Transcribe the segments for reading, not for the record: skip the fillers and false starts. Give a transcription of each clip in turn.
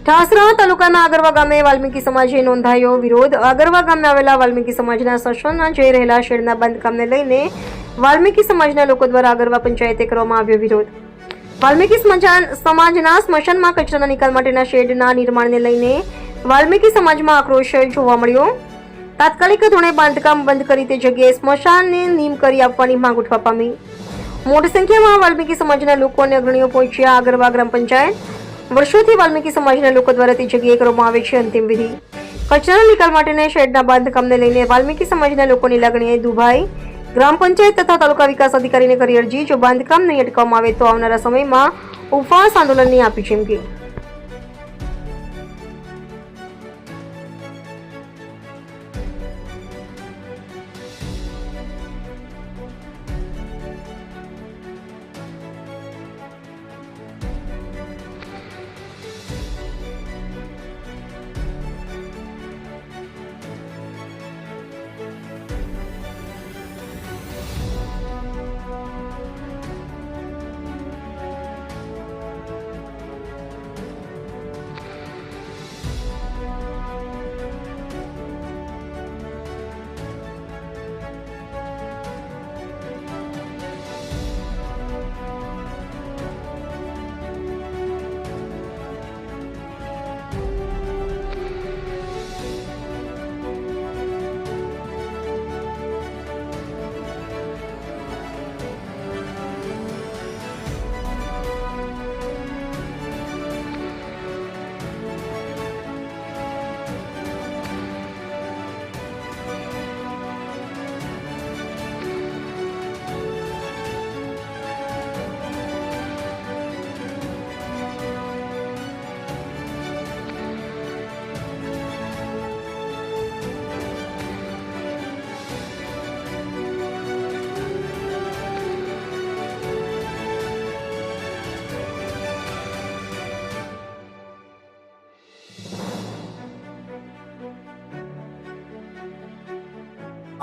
ઠાસરા તાલુકાના આગરવા ગામે વાલ્મીકી સમાજે નોંધાયો વિરોધ. આગરવા ગામે આવેલા વાલ્મીકી સમાજના સ્મશાનમાં જઈ રહેલા શેડના બાંધકામને લઈને વાલ્મીકી સમાજના લોકો દ્વારા આગરવા પંચાયતે કરવામાં આવ્યો વિરોધ. વાલ્મીકી સમાજના સ્મશાનમાં કચરાના નિકાલ માટેના શેડના નિર્માણને લઈને વાલ્મીકી સમાજમાં આક્રોશ જોવા મળ્યો. તાત્કાલિક ધોરણે બાંધકામ બંધ કરી તે જગ્યાએ સ્મશાનને નીમ કરી આપવાની માંગ ઉઠવા પામી. મોટી સંખ્યામાં વાલ્મીકી સમાજના લોકો અને અગ્રણીઓ પહોંચ્યા આગરવા ગ્રામ પંચાયત. વર્ષોથી વાલ્મીકી સમાજના લોકો દ્વારા તે જગ્યાએ કરવામાં આવે છે અંતિમ વિધિ. કચરાના નિકાલ માટેના શેડના બાંધકામને લઈને વાલ્મીકી સમાજના લોકોની લાગણીએ દુભાઈ. ગ્રામ પંચાયત તથા તાલુકા વિકાસ અધિકારીને કરી અરજી. જો બાંધકામ નહીં અટકાવવામાં આવે તો આવનારા સમયમાં ઉપવાસ આંદોલનની આપી ચીમકી.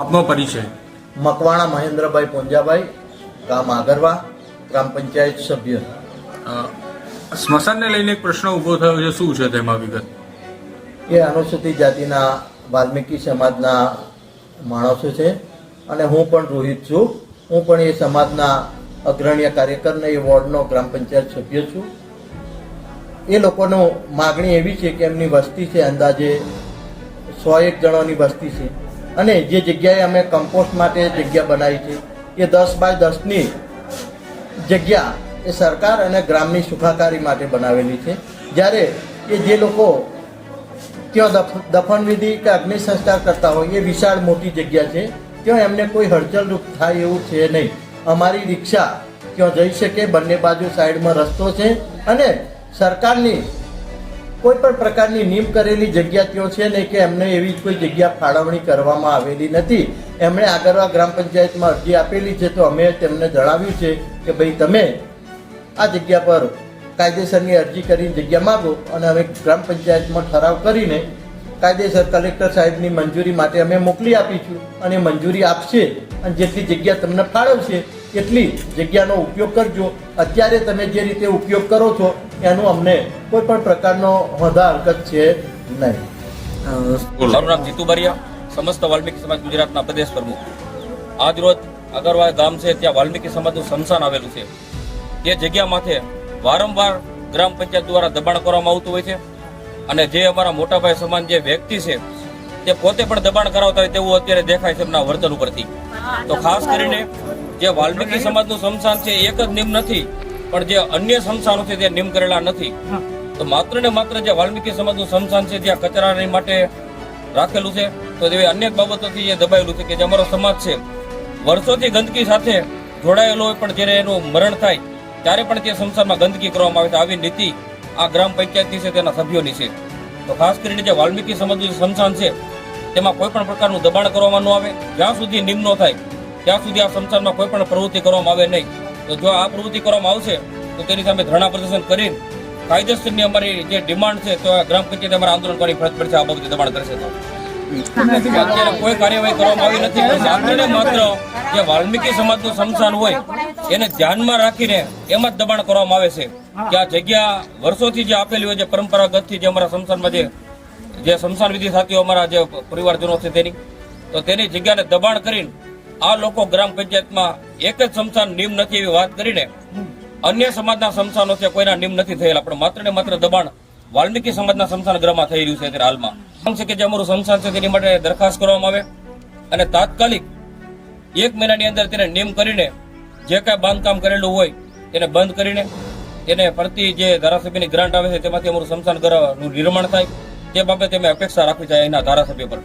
આપનો પરિચય? મકવાણા મહેન્દ્રભાઈ પોંજાભાઈ, ગામ આગરવા, ગ્રામ પંચાયત સભ્ય. સ્મશાનને લઈને એક પ્રશ્ન ઊભો થયો છે, શું છે તેમાં વિગત? એ અનુસૂચિત જાતિના વાલ્મીકી સમાજના માણસો છે અને હું પણ રોહિત છું. હું પણ એ સમાજના અગ્રણીય કાર્યકર ને એ વોર્ડનો ગ્રામ પંચાયત સભ્ય છું. એ લોકોનો માગણી એવી છે કે એમની વસ્તી છે અંદાજે 101 જણોની વસ્તી છે અને જે જગ્યાએ અમે કમ્પોસ્ટ માટે જગ્યા બનાવી છે એ 10 બાય 10ની જગ્યા એ સરકાર અને ગ્રામની સુખાકારી માટે બનાવેલી છે. જ્યારે એ જે લોકો ત્યાં દફનવિધિ કે અગ્નિ સંસ્કાર કરતા હોય એ વિશાળ મોટી જગ્યા છે, ત્યાં એમને કોઈ હળચલ થાય એવું છે નહીં. અમારી રિક્ષા ત્યાં જઈ શકે, બંને બાજુ સાઈડમાં રસ્તો છે અને સરકારની કોઈ પણ પ્રકારની નિયમ કરેલી જગ્યા ત્યાં છે નહીં કે એમને એવી કોઈ જગ્યા ફાળવણી કરવામાં આવેલી નથી. એમણે આગળવા ગ્રામ પંચાયતમાં અરજી આપેલી છે તો અમે તેમને જણાવ્યું છે કે ભાઈ તમે આ જગ્યા પર કાયદેસરની અરજી કરીને જગ્યા માગો અને અમે ગ્રામ પંચાયતમાં ઠરાવ કરીને કાયદેસર કલેક્ટર સાહેબની મંજૂરી માટે અમે મોકલી આપીશું અને મંજૂરી આપશે અને જેટલી જગ્યા તમને ફાળવશે એટલી જગ્યાનો ઉપયોગ કરજો. અત્યારે તમે જે રીતે ઉપયોગ કરો છો એનું અમને કોઈ પણ પ્રકારનો હોદ્દા હરકત છે નહીં. મારું નામ જીતુ બારિયા, સમસ્ત વાલ્મીકી સમાજ ગુજરાતના પ્રદેશ પ્રમુખ. આજ રોજ આગરવા ગામ છે ત્યાં વાલ્મીકી સમાજનું સ્મશાન આવેલું છે. એ જગ્યા માથે વારંવાર ગ્રામ પંચાયત દ્વારા દબાણ કરવામાં આવતું હોય છે અને જે અમારા મોટાભાઈ સમાન જે વ્યક્તિ છે તે પોતે પણ દબાણ કરાવતા હોય તેવું અત્યારે દેખાય છે એમના વર્તન ઉપરથી. તો ખાસ કરીને જે વાલ્મીકી સમાજનું સ્મશાન છે એક જ નિયમ નથી, પણ જે અન્ય સ્મશાનો છે તે નિયમ કરેલા નથી. તો માત્ર ને માત્ર જે વાલ્મીકી સમાજનું સ્મશાન છે ત્યાં કચરાની માટે રાખેલું છે, તો એવી અનેક બાબતોથી એ દબાયેલું છે કે જે અમારો સમાજ છે વર્ષોથી ગંદકી સાથે જોડાયેલો હોય, પણ જ્યારે એનું મરણ થાય ત્યારે પણ તે સ્મશાનમાં ગંદકી કરવામાં આવે છે. આવી નીતિ આ ગ્રામ પંચાયતની છે, તેના સભ્યોની છે. તો ખાસ કરીને જે વાલ્મીકી સમાજનું સ્મશાન છે તેમાં કોઈ પણ પ્રકારનું દબાણ કરવામાં ન આવે. જ્યાં સુધી નિયમ ન થાય ત્યાં સુધી આ સ્મશાનમાં કોઈ પણ પ્રવૃત્તિ કરવામાં આવે નહીં. તો જો આ પ્રવૃત્તિ કરવામાં આવશે તો તેની સામે ધરણા પ્રદર્શન કરીને કાયદેસરની અમારી જે ડિમાન્ડ છે તો ગ્રામ પંચાયતે અમારે આંદોલન કરવાની ફરજ પડશે. આ બાબતે દબાણ કરશે તો અત્યારે કોઈ કાર્યવાહી કરવામાં આવી નથી. માત્ર ને માત્ર જે વાલ્મીકી સમાજનું સ્મશાન હોય એને ધ્યાનમાં રાખીને એમાં જ દબાણ કરવામાં આવે છે. કે આ જગ્યા વર્ષોથી જે આપેલી હોય છે પરંપરાગતથી જે અમારા સ્મશાનમાં જે સ્મશાન વિધિ થતી હોય અમારા જે પરિવારજનો છે તેની જગ્યાને દબાણ કરીને આ લોકો ગ્રામ પંચાયતમાં એક જ સ્મશાન નિયમ નથી એવી વાત કરીને અન્ય સમાજના સ્મશાનો છે કોઈના નિયમ નથી થયેલા, પણ માત્ર ને માત્ર દબાણ વાલ્મીકી સમાજના સ્મશાન ગૃહમાં થઈ રહ્યું છે અત્યારે હાલમાં. છે કે જે અમારું સ્મશાન છે તેની માટે દરખાસ્ત કરવામાં આવે અને તાત્કાલિક 1 મહિનાની અંદર તેને નિયમ કરીને જે કાંઈ બાંધકામ કરેલું હોય તેને બંધ કરીને તેને ફરતી જે ધારાસભ્યની ગ્રાન્ટ આવે છે તેમાંથી અમારું સ્મશાન ગૃહનું નિર્માણ થાય તે બાબતે અમે અપેક્ષા રાખવી છે એના ધારાસભ્ય પર.